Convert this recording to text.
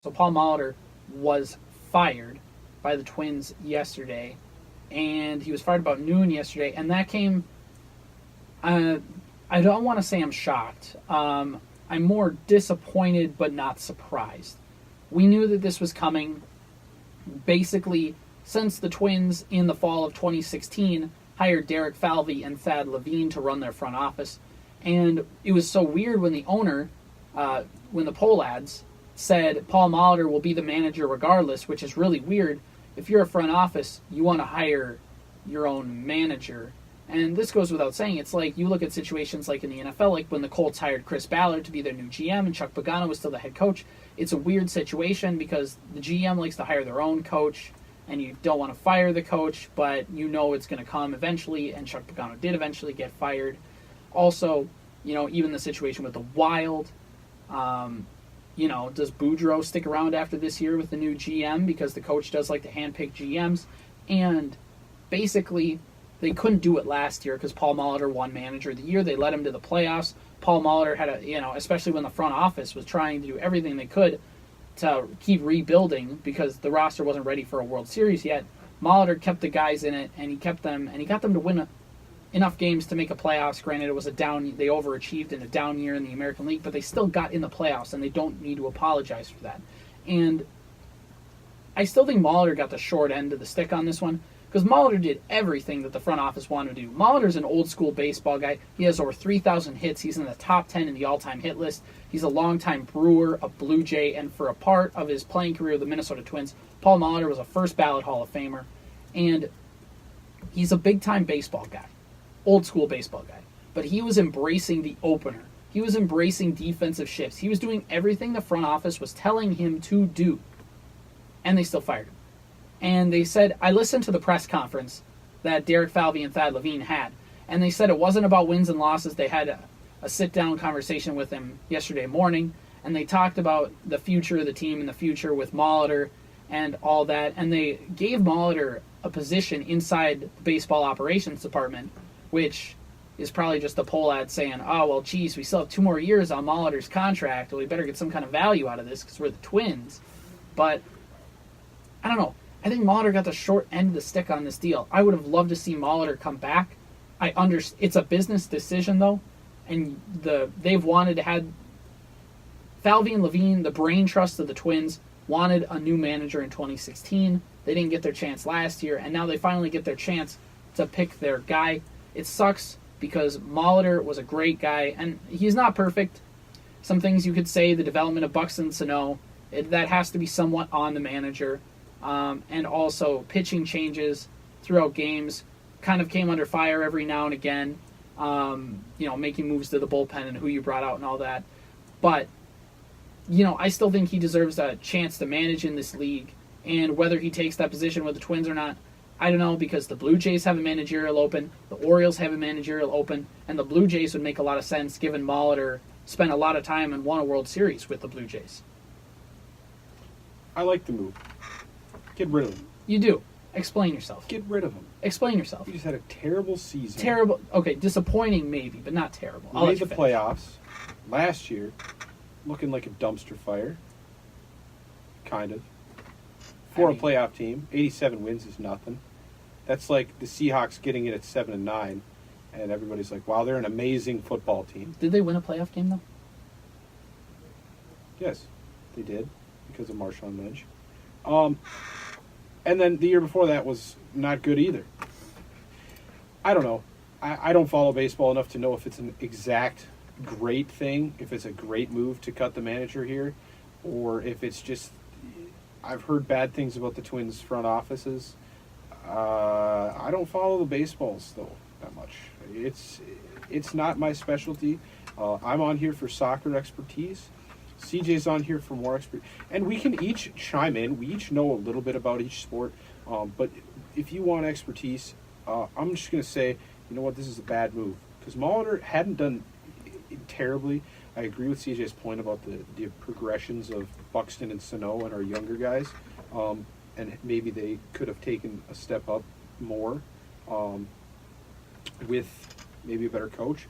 So Paul Molitor was fired by the Twins yesterday, and he was fired about noon yesterday, and that came. I don't want to say I'm shocked. I'm more disappointed, but not surprised. We knew that this was coming. Basically, since the Twins in the fall of 2016 hired Derek Falvey and Thad Levine to run their front office, and it was so weird when the owner, when the poll ads said Paul Molitor will be the manager regardless, which is really weird. If you're a front office, you want to hire your own manager. And this goes without saying. It's like you look at situations like in the NFL, like when the Colts hired Chris Ballard to be their new GM and Chuck Pagano was still the head coach. It's a weird situation because the GM likes to hire their own coach, and you don't want to fire the coach, but you know it's going to come eventually, and Chuck Pagano did eventually get fired. Also, even the situation with the Wild, does Boudreaux stick around after this year with the new GM because the coach does like to handpick GMs? And basically, they couldn't do it last year because Paul Molitor won Manager of the Year. They led him to the playoffs. Paul Molitor had especially when the front office was trying to do everything they could to keep rebuilding because the roster wasn't ready for a World Series yet. Molitor kept the guys in it, and he got them to win enough games to make a playoffs. Granted, it was they overachieved in a down year in the American League, but they still got in the playoffs, and they don't need to apologize for that. And I still think Molitor got the short end of the stick on this one, because Molitor did everything that the front office wanted to do. Molitor's an old-school baseball guy. He has over 3,000 hits. He's in the top 10 in the all-time hit list. He's a longtime Brewer, a Blue Jay, and for a part of his playing career with the Minnesota Twins, Paul Molitor was a first-ballot Hall of Famer. And he's a big-time baseball guy, old-school baseball guy. But he was embracing the opener. He was embracing defensive shifts. He was doing everything the front office was telling him to do. And they still fired him. And they said, I listened to the press conference that Derek Falvey and Thad Levine had, and they said it wasn't about wins and losses. They had a sit-down conversation with him yesterday morning, and they talked about the future of the team and the future with Molitor and all that, and they gave Molitor a position inside the baseball operations department, which is probably just a poll ad saying, oh, well, geez, we still have 2 more years on Molitor's contract. Well, we better get some kind of value out of this because we're the Twins. But I don't know. I think Molitor got the short end of the stick on this deal. I would have loved to see Molitor come back. It's a business decision, though, and they've wanted to have Falvey and Levine, the brain trust of the Twins, wanted a new manager in 2016. They didn't get their chance last year, and now they finally get their chance to pick their guy. It sucks because Molitor was a great guy, and he's not perfect. Some things you could say, the development of Buxton Sano, that has to be somewhat on the manager. And also pitching changes throughout games kind of came under fire every now and again, making moves to the bullpen and who you brought out and all that. But, I still think he deserves a chance to manage in this league. And whether he takes that position with the Twins or not, I don't know, because the Blue Jays have a managerial open, the Orioles have a managerial open, and the Blue Jays would make a lot of sense given Molitor spent a lot of time and won a World Series with the Blue Jays. I like the move. Get rid of him. You do. Explain yourself. Get rid of him. Explain yourself. He just had a terrible season. Terrible. Okay, disappointing maybe, but not terrible. He made the playoffs last year, looking like a dumpster fire. Kind of. For a playoff team, 87 wins is nothing. That's like the Seahawks getting it at 7-9, and everybody's like, wow, they're an amazing football team. Did they win a playoff game, though? Yes, they did, because of Marshawn Lynch. And then the year before that was not good either. I don't know. I don't follow baseball enough to know if it's an exact great thing, if it's a great move to cut the manager here, or if it's just... I've heard bad things about the Twins' front offices. I don't follow the baseballs, though, that much. It's not my specialty. I'm on here for soccer expertise. CJ's on here for more expert, and we can each chime in. We each know a little bit about each sport, but if you want expertise, I'm just going to say, you know what, this is a bad move. Because Molitor hadn't done terribly. I agree with CJ's point about the progressions of Buxton and Sano and our younger guys, and maybe they could have taken a step up more with maybe a better coach.